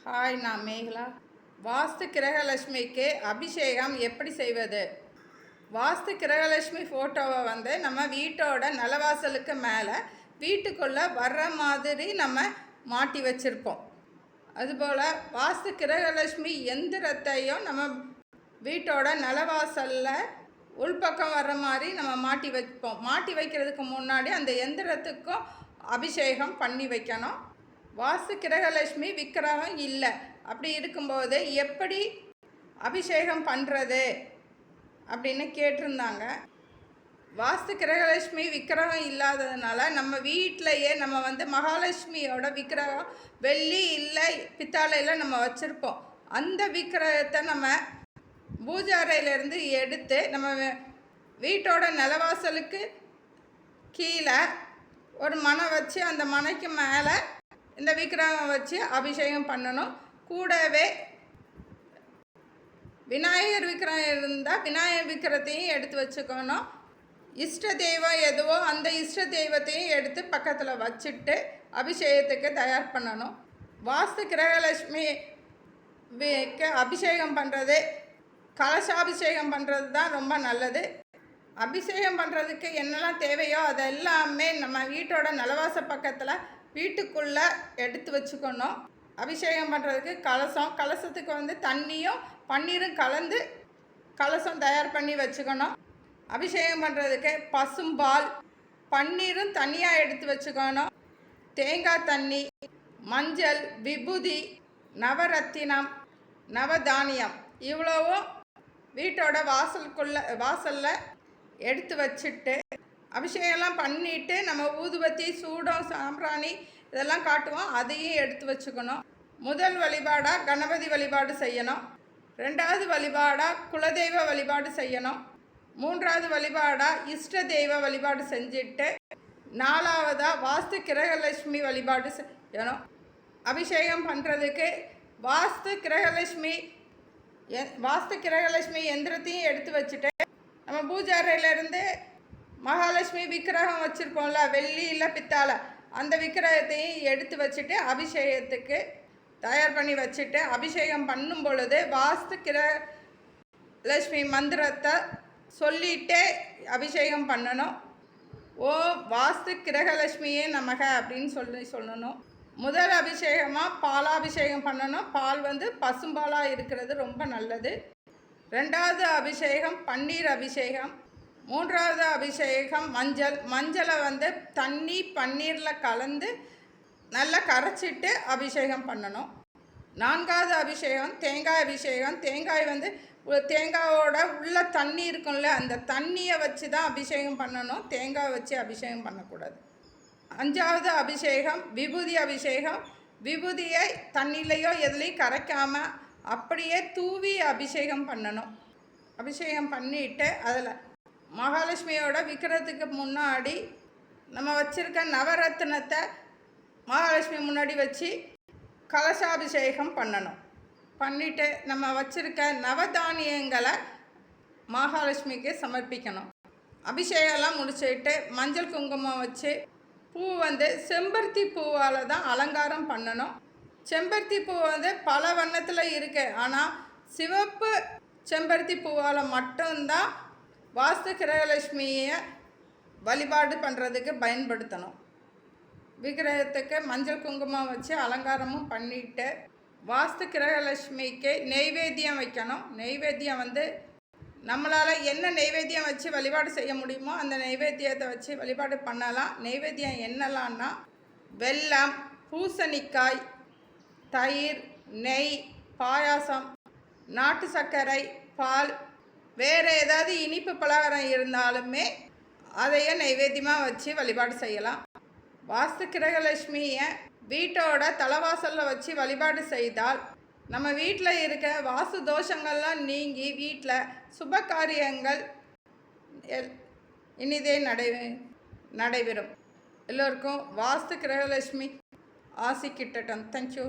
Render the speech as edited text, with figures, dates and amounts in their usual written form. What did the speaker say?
Hi, நான் மேகலா. வாஸ்து கிரகலட்சுமிக்கு அபிஷேகம் எப்படி செய்வது? வாஸ்து கிரகலட்சுமி ஃபோட்டோவை நம்ம வீட்டோட நிலவாசலுக்கு மேலே வீட்டுக்குள்ளே வர்ற மாதிரி நம்ம மாட்டி வச்சுருப்போம். அதுபோல் வாஸ்து கிரகலட்சுமி எந்திரத்தையும் நம்ம வீட்டோட நிலவாசலில் உள்பக்கம் வர்ற மாதிரி நம்ம மாட்டி வைப்போம். மாட்டி வைக்கிறதுக்கு முன்னாடி அந்த எந்திரத்துக்கும் அபிஷேகம் பண்ணி வைக்கணும். வாஸ்து கிரகலட்சுமி விக்கிரகம் இல்லை, அப்படி இருக்கும்போது எப்படி அபிஷேகம் பண்ணுறது அப்படின்னு கேட்டிருந்தாங்க. வாஸ்து கிரகலட்சுமி விக்கிரகம் இல்லாததுனால நம்ம வீட்டிலையே நம்ம மகாலட்சுமியோட விக்கிரகம் வெள்ளி இல்லை பித்தாளையில் நம்ம வச்சுருப்போம். அந்த விக்கிரகத்தை நம்ம பூஜை அறையிலேருந்து எடுத்து நம்ம வீட்டோட நிலவாசலுக்கு கீழே ஒரு மனை வச்சு அந்த மனைக்கு மேலே இந்த விக்கிரகம் வச்சு அபிஷேகம் பண்ணணும். கூடவே விநாயகர் விக்கிரகம் இருந்தால் விநாயகர் விக்கிரத்தையும் எடுத்து வச்சுக்கணும். இஷ்ட தெய்வம் எதுவோ அந்த இஷ்ட தெய்வத்தையும் எடுத்து பக்கத்தில் வச்சுட்டு அபிஷேகத்துக்கு தயார் பண்ணணும். வாஸ்து கிரகலட்சுமி அபிஷேகம் பண்ணுறது, கலசாபிஷேகம் பண்ணுறது தான் ரொம்ப நல்லது. அபிஷேகம் பண்ணுறதுக்கு என்னெல்லாம் தேவையோ அதெல்லாமே நம்ம வீட்டோட நிலவாச பக்கத்தில் வீட்டுக்குள்ளே எடுத்து வச்சுக்கணும். அபிஷேகம் பண்ணுறதுக்கு கலசத்துக்கு தண்ணியும் பன்னீரும் கலந்து கலசம் தயார் பண்ணி வச்சுக்கணும். அபிஷேகம் பண்ணுறதுக்கு பசும்பால் பன்னீரும் தனியாக எடுத்து வச்சுக்கணும். தேங்காய் தண்ணி, மஞ்சள், விபூதி, நவரத்தினம், நவதானியம் இவ்வளவும் வீட்டோட வாசலில் எடுத்து வச்சுட்டு அபிஷேகம்லாம் பண்ணிவிட்டு நம்ம ஊதுபத்தி, சூடம், சாம்பிராணி இதெல்லாம் காட்டுவோம். அதையும் எடுத்து வச்சுக்கணும். முதல் வழிபாடாக கணபதி வழிபாடு செய்யணும். ரெண்டாவது வழிபாடாக குலதெய்வ வழிபாடு செய்யணும். மூன்றாவது வழிபாடாக இஷ்ட தெய்வ வழிபாடு செஞ்சுட்டு நாலாவதாக வாஸ்து கிரகலட்சுமி வழிபாடு செய்யணும். அபிஷேகம் பண்ணுறதுக்கு வாஸ்து கிரகலட்சுமி எந்திரத்தையும் எடுத்து வச்சுட்டு நம்ம பூஜை அறையிலேருந்து மகாலட்சுமி விக்கிரகம் வச்சுருப்போம்ல, வெள்ளி இல்லை பித்தாளை, அந்த விக்கிரகத்தையும் எடுத்து வச்சுட்டு அபிஷேகத்துக்கு தயார் பண்ணி வச்சுட்டு அபிஷேகம் பண்ணும் பொழுது வாஸ்து கிரகலட்சுமி மந்திரத்தை சொல்லிகிட்டே அபிஷேகம் பண்ணணும். ஓ வாஸ்து கிரகலட்சுமியே நமக அப்படின்னு சொல்லணும். முதல் அபிஷேகமாக பாலாபிஷேகம் பண்ணணும். பால் பசும்பாலாக இருக்கிறது ரொம்ப நல்லது. ரெண்டாவது அபிஷேகம் பன்னீர் அபிஷேகம். மூன்றாவது அபிஷேகம் மஞ்சளை தண்ணி பன்னீரில் கலந்து நல்லா கரைச்சிட்டு அபிஷேகம் பண்ணணும். நான்காவது அபிஷேகம் தேங்காய் அபிஷேகம். தேங்காயோட உள்ள தண்ணி இருக்கும்ல, அந்த தண்ணியை வச்சு தான் அபிஷேகம் பண்ணணும். தேங்காய் வச்சு அபிஷேகம் பண்ணக்கூடாது. அஞ்சாவது அபிஷேகம் விபூதி அபிஷேகம். விபூதியை தண்ணிலையோ எதுலேயும் கரைக்காமல் அப்படியே தூவி அபிஷேகம் பண்ணணும். அபிஷேகம் பண்ணிவிட்டு அதில் மகாலட்சுமியோட விக்கிரத்துக்கு முன்னாடி நம்ம வச்சுருக்க நவரத்னத்தை மகாலட்சுமி முன்னாடி வச்சு கலசாபிஷேகம் பண்ணணும். பண்ணிவிட்டு நம்ம வச்சுருக்க நவதானியங்களை மகாலட்சுமிக்கு சமர்ப்பிக்கணும். அபிஷேகம்லாம் முடிச்சுட்டு மஞ்சள் குங்குமம் வச்சு பூ செம்பருத்தி பூவால் தான் அலங்காரம் பண்ணணும். செம்பருத்தி பூ பல வண்ணத்தில் இருக்குது, ஆனால் சிவப்பு செம்பருத்தி பூவால் மட்டும்தான் வாஸ்து கிரகலட்சுமியை வழிபாடு பண்ணுறதுக்கு பயன்படுத்தணும். விக்கிரகத்துக்கு மஞ்சள் குங்குமம் வச்சு அலங்காரமும் பண்ணிவிட்டு வாஸ்து கிரகலட்சுமிக்கு நெய்வேத்தியம் வைக்கணும். நெய்வேத்தியம் நம்மளால் என்ன நெய்வேத்தியம் வச்சு வழிபாடு செய்ய முடியுமோ அந்த நெய்வேத்தியத்தை வச்சு வழிபாடு பண்ணலாம். நெய்வேத்தியம் என்னலான்னா வெல்லம், பூசணிக்காய், தயிர், நெய், பாயாசம், நாட்டு சர்க்கரை, பால், வேறு ஏதாவது இனிப்பு பலகாரம் இருந்தாலுமே அதையே நைவேத்தியமாக வச்சு வழிபாடு செய்யலாம். வாஸ்து கிரகலட்சுமியை வீட்டோட தலைவாசலில் வச்சு வழிபாடு செய்தால் நம்ம வீட்டில் இருக்க வாஸ்து தோஷங்கள்லாம் நீங்கி வீட்டில் சுப காரியங்கள் இனிதே நடைபெறும். எல்லோருக்கும் வாஸ்து கிரகலட்சுமி ஆசி கிட்டட்டும். தேங்க்யூ.